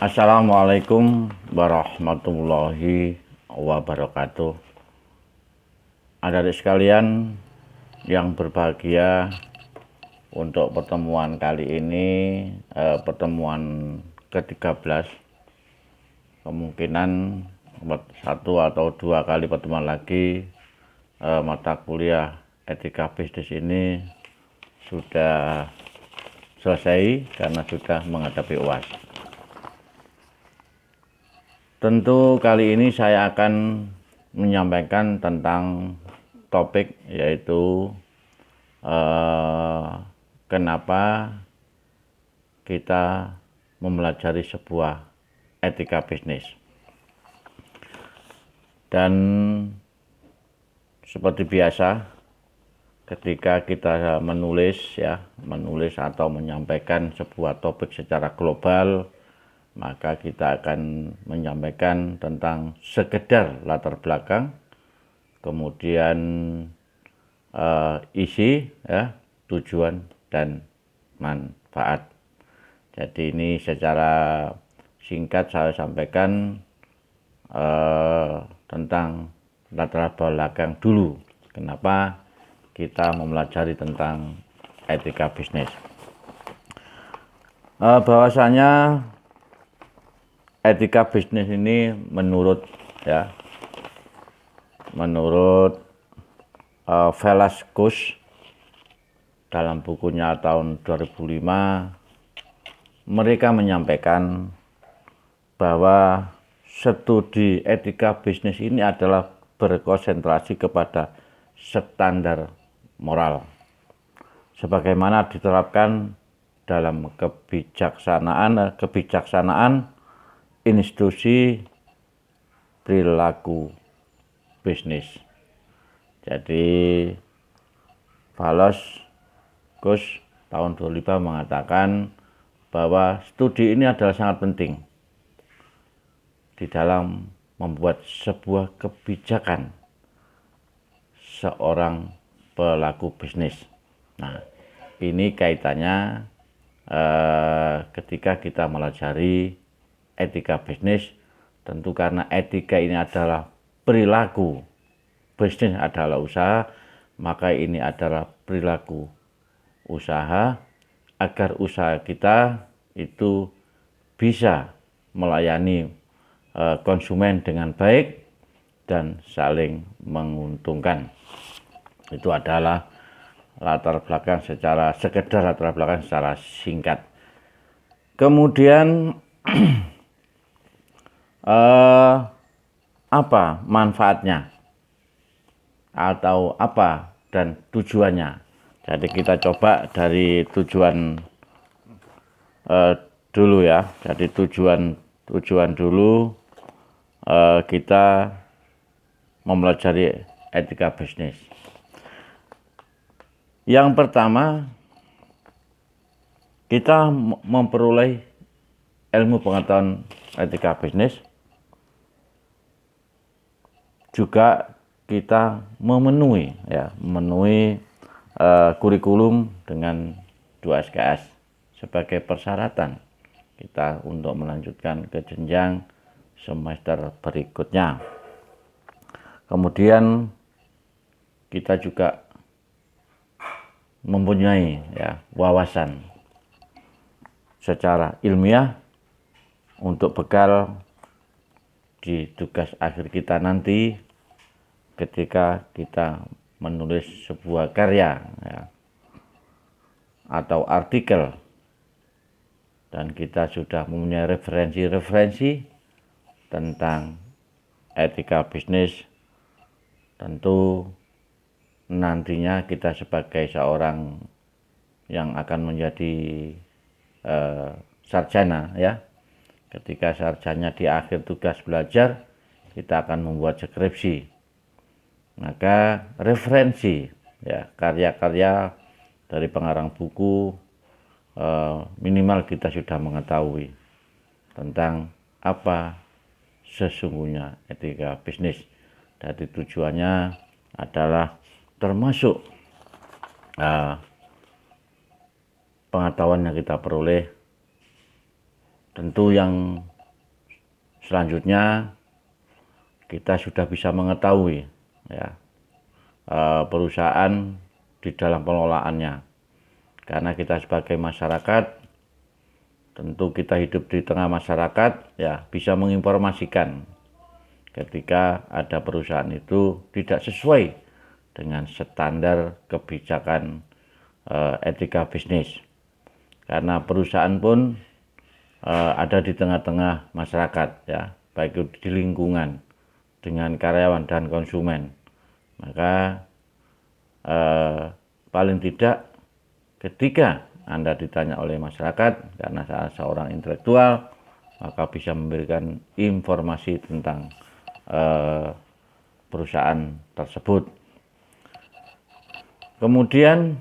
Assalamualaikum warahmatullahi wabarakatuh. Adik-adik sekalian yang berbahagia, untuk pertemuan kali ini, pertemuan ke-13, kemungkinan satu atau dua kali pertemuan lagi mata kuliah etika bisnis ini sudah selesai karena sudah menghadapi UAS. Tentu kali ini saya akan menyampaikan tentang topik, yaitu kenapa kita mempelajari sebuah etika bisnis. Dan seperti biasa, ketika kita menulis atau menyampaikan sebuah topik secara global, maka kita akan menyampaikan tentang sekedar latar belakang, kemudian isi, tujuan dan manfaat. Jadi ini secara singkat saya sampaikan tentang latar belakang dulu, kenapa kita mempelajari tentang etika bisnis. Bahwasanya etika bisnis ini menurut Velasquez dalam bukunya tahun 2005, mereka menyampaikan bahwa studi etika bisnis ini adalah berkonsentrasi kepada standar moral sebagaimana diterapkan dalam kebijaksanaan institusi perilaku bisnis. Jadi Velasquez tahun 2005 mengatakan bahwa studi ini adalah sangat penting di dalam membuat sebuah kebijakan seorang pelaku bisnis. Nah, ini kaitannya ketika kita mempelajari etika bisnis. Tentu karena etika ini adalah perilaku, bisnis adalah usaha, maka ini adalah perilaku usaha agar usaha kita itu bisa melayani konsumen dengan baik dan saling menguntungkan. Itu adalah sekedar latar belakang secara singkat. Kemudian apa manfaatnya atau apa dan tujuannya. Jadi kita coba dari tujuan dulu ya. Jadi tujuan dulu kita mempelajari etika bisnis. Yang pertama, kita memperoleh ilmu pengetahuan etika bisnis, juga kita memenuhi kurikulum dengan 2 SKS sebagai persyaratan kita untuk melanjutkan ke jenjang semester berikutnya. Kemudian kita juga mempunyai wawasan secara ilmiah untuk bekal di tugas akhir kita nanti ketika kita menulis sebuah karya atau artikel, dan kita sudah mempunyai referensi tentang etika bisnis. Tentu nantinya kita sebagai seorang yang akan menjadi sarjana ketika sarjana di akhir tugas belajar, kita akan membuat skripsi. Maka referensi karya-karya dari pengarang buku minimal kita sudah mengetahui tentang apa sesungguhnya etika bisnis. Jadi tujuannya adalah termasuk pengetahuan yang kita peroleh, tentu yang Selanjutnya kita sudah bisa mengetahui ya perusahaan di dalam pengelolaannya. Karena kita sebagai masyarakat, tentu kita hidup di tengah masyarakat, ya bisa menginformasikan ketika ada perusahaan itu tidak sesuai dengan standar kebijakan etika bisnis. Karena perusahaan pun ada di tengah-tengah masyarakat, ya, baik itu di lingkungan dengan karyawan dan konsumen. Maka paling tidak ketika Anda ditanya oleh masyarakat, karena saya seorang intelektual, maka bisa memberikan informasi tentang perusahaan tersebut. Kemudian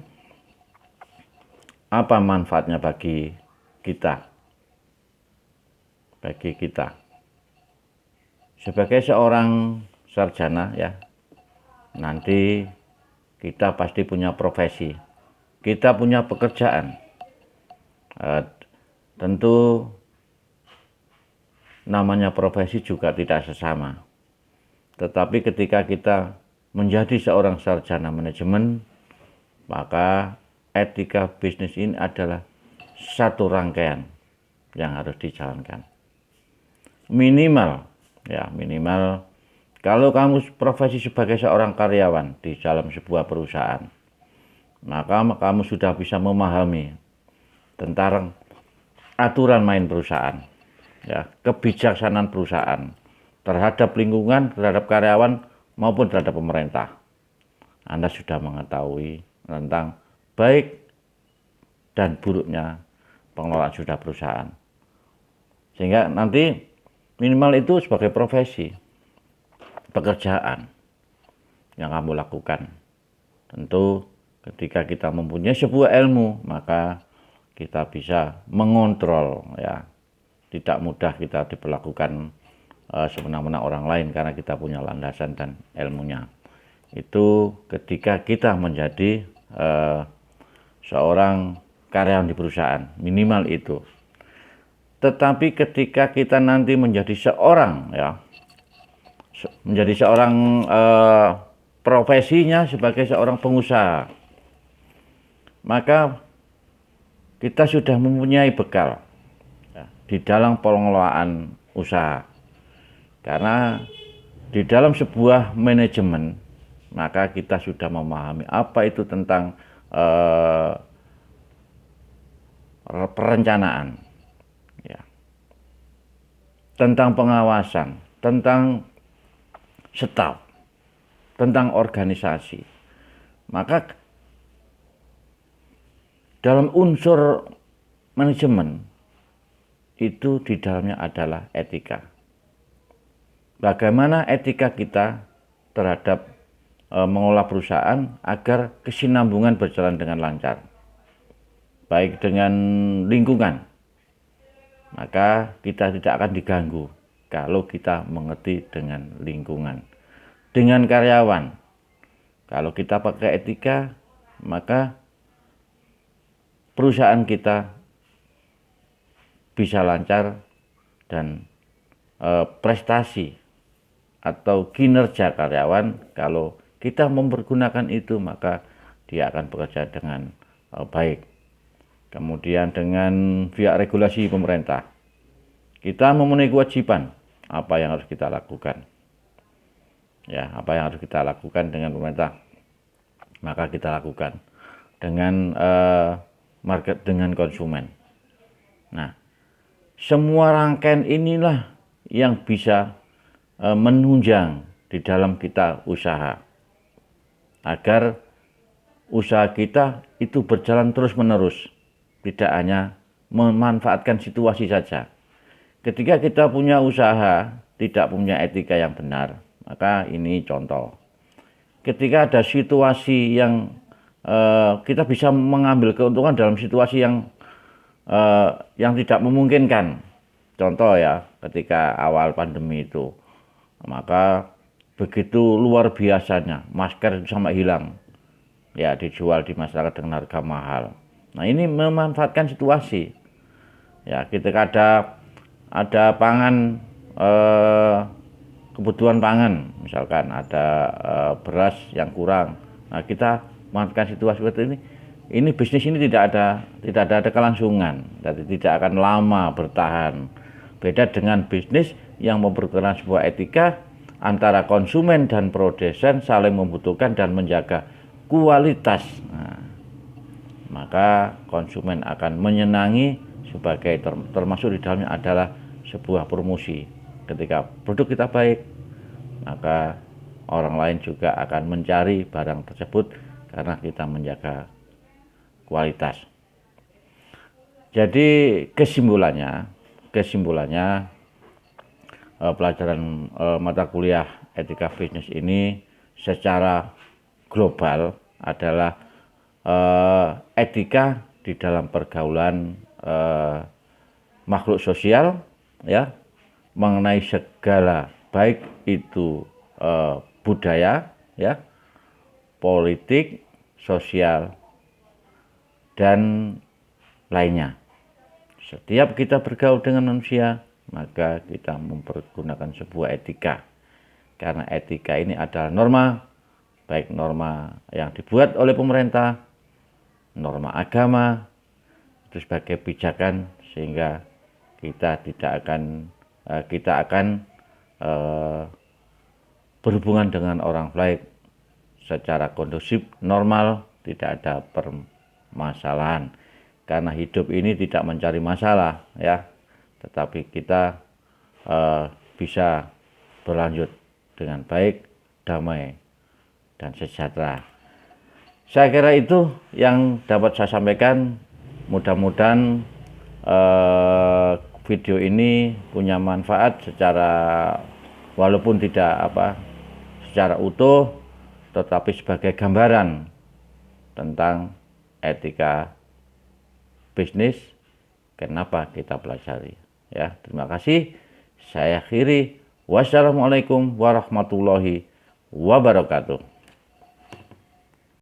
apa manfaatnya bagi kita? Sebagai seorang sarjana, ya, nanti kita pasti punya profesi, kita punya pekerjaan. Tentu namanya profesi juga tidak sesama. Tetapi ketika kita menjadi seorang sarjana manajemen, maka etika bisnis ini adalah satu rangkaian yang harus dijalankan. Minimal kalau kamu profesi sebagai seorang karyawan di dalam sebuah perusahaan, maka kamu sudah bisa memahami tentang aturan main perusahaan, ya, kebijaksanaan perusahaan terhadap lingkungan, terhadap karyawan maupun terhadap pemerintah. Anda sudah mengetahui tentang baik dan buruknya pengelolaan sudah perusahaan. Sehingga nanti minimal itu sebagai profesi, pekerjaan yang kamu lakukan. Tentu ketika kita mempunyai sebuah ilmu, maka kita bisa mengontrol, ya. Tidak mudah kita diperlakukan semena-mena orang lain karena kita punya landasan dan ilmunya. Itu ketika kita menjadi seorang karyawan di perusahaan, minimal itu. Tetapi ketika kita nanti menjadi seorang, ya, profesinya sebagai seorang pengusaha, maka kita sudah mempunyai bekal, ya, di dalam pengelolaan usaha. Karena di dalam sebuah manajemen, maka kita sudah memahami apa itu tentang perencanaan, ya, tentang pengawasan, tentang staf, tentang organisasi. Maka dalam unsur manajemen itu di dalamnya adalah etika. Bagaimana etika kita terhadap mengelola perusahaan agar kesinambungan berjalan dengan lancar, baik dengan lingkungan, maka kita tidak akan diganggu kalau kita mengerti dengan lingkungan. Dengan karyawan, kalau kita pakai etika, maka perusahaan kita bisa lancar dan prestasi atau kinerja karyawan, kalau kita mempergunakan itu, maka dia akan bekerja dengan baik. Kemudian dengan via regulasi pemerintah, kita memenuhi kewajiban apa yang harus kita lakukan. Ya, apa yang harus kita lakukan dengan pemerintah, maka kita lakukan dengan market, dengan konsumen. Nah, semua rangkaian inilah yang bisa menunjang di dalam kita usaha, agar usaha kita itu berjalan terus-menerus, tidak hanya memanfaatkan situasi saja. Ketika kita punya usaha tidak punya etika yang benar, maka ini contoh. Ketika ada situasi yang kita bisa mengambil keuntungan dalam situasi yang tidak memungkinkan. Contoh, ya, ketika awal pandemi itu, maka begitu luar biasanya masker itu sampai hilang, ya, dijual di masyarakat dengan harga mahal. Nah, ini memanfaatkan situasi, ya, ketika ada pangan kebutuhan pangan, misalkan ada beras yang kurang. Nah, kita memanfaatkan situasi seperti ini bisnis ini tidak ada kelangsungan, jadi tidak akan lama bertahan. Beda dengan bisnis yang memperkenalkan sebuah etika antara konsumen dan produsen saling membutuhkan dan menjaga kualitas. Nah, maka konsumen akan menyenangi sebagai termasuk di dalamnya adalah sebuah promosi. Ketika produk kita baik, maka orang lain juga akan mencari barang tersebut karena kita menjaga kualitas. Jadi kesimpulannya pelajaran mata kuliah etika bisnis ini secara global adalah etika di dalam pergaulan makhluk sosial, ya, mengenai segala baik itu budaya, ya, politik, sosial, dan lainnya. Setiap kita bergaul dengan manusia, maka kita mempergunakan sebuah etika. Karena etika ini adalah norma, baik norma yang dibuat oleh pemerintah, norma agama, itu sebagai pijakan, sehingga kita akan berhubungan dengan orang lain secara kondusif, normal, tidak ada permasalahan. Karena hidup ini tidak mencari masalah, ya, tetapi kita bisa berlanjut dengan baik, damai, dan sejahtera. Saya kira itu yang dapat saya sampaikan. Mudah-mudahan video ini punya manfaat secara, walaupun tidak secara utuh, tetapi sebagai gambaran tentang etika bisnis, kenapa kita pelajari, ya. Terima kasih. Saya akhiri. Wassalamualaikum warahmatullahi wabarakatuh.